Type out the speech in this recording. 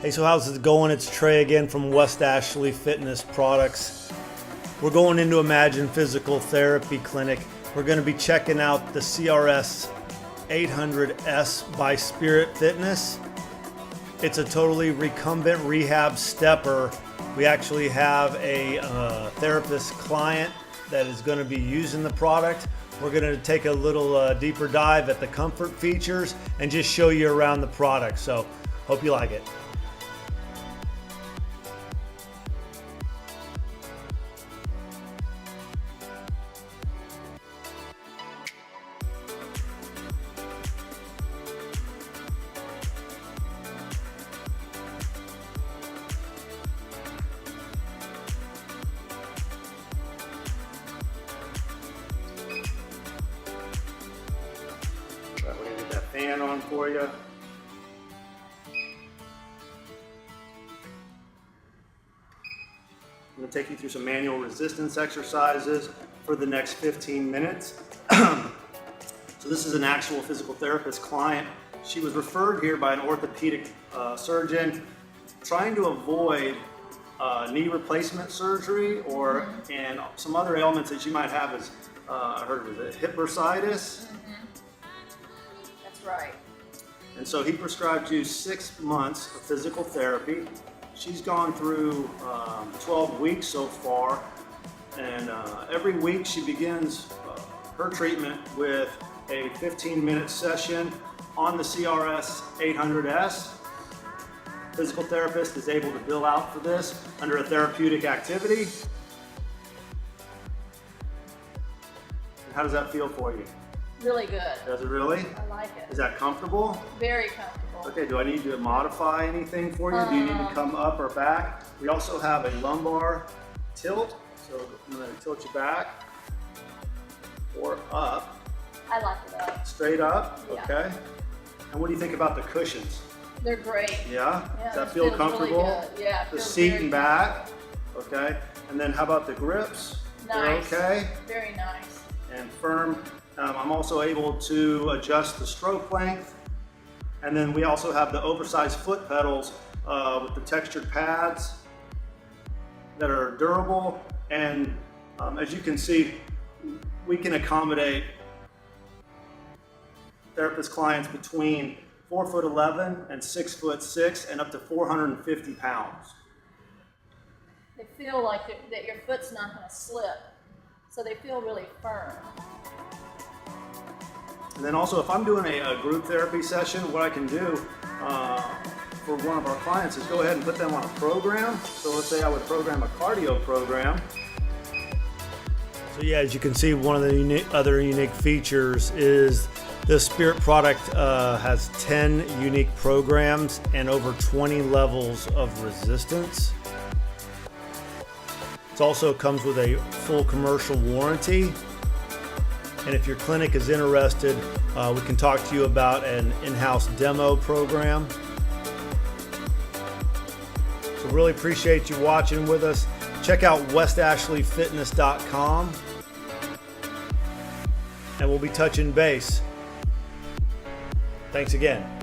Hey, so how's it going? It's Trey again from West Ashley Fitness Products. We're going into Imagine Physical Therapy Clinic. We're going to be checking out the CRS800 by Spirit Fitness. It's a totally recumbent rehab stepper. We actually have a therapist client that is going to be using the product. We're going to take a little deeper dive at the comfort features and just show you around the product. So hope you like it. We're going to get that fan on for you. I'm going to take you through some manual resistance exercises for the next 15 minutes. So this is an actual physical therapist client. She was referred here by an orthopedic surgeon trying to avoid knee replacement surgery and some other ailments that she might have is, I heard it was hip bursitis. That's right. And so he prescribed you 6 months of physical therapy. She's gone through 12 weeks so far, and every week she begins her treatment with a 15-minute session on the CRS800. Physical therapist is able to bill out for this under a therapeutic activity. And how does that feel for you? Really good. Does it really? I like it. Is that comfortable? Very comfortable. Okay, do I need to modify anything for you? Do you need to come up or back? We also have a lumbar tilt, so I'm going to tilt you back or up. I like it up. Straight up, Yeah. okay. And what do you think about the cushions? They're great. Yeah? Yeah, Does that this feel feels comfortable? Really good. Yeah. it The feels seat very and back, okay. And then how about the grips? They're Nice. okay Very nice. and firm. I'm also able to adjust the stroke length. And then we also have the oversized foot pedals with the textured pads that are durable. And as you can see, we can accommodate therapist clients between 4'11" and 6'6" and up to 450 pounds. They feel like that your foot's not going to slip, so they feel really firm. And then also, if I'm doing a group therapy session, what I can do for one of our clients is go ahead and put them on a program. So let's say I would program a cardio program. So yeah, as you can see, one of the other unique features is this Spirit product has 10 unique programs and over 20 levels of resistance. It also comes with a full commercial warranty. And if your clinic is interested, we can talk to you about an in-house demo program. So really appreciate you watching with us. Check out westashleyfitness.com and we'll be touching base. Thanks again.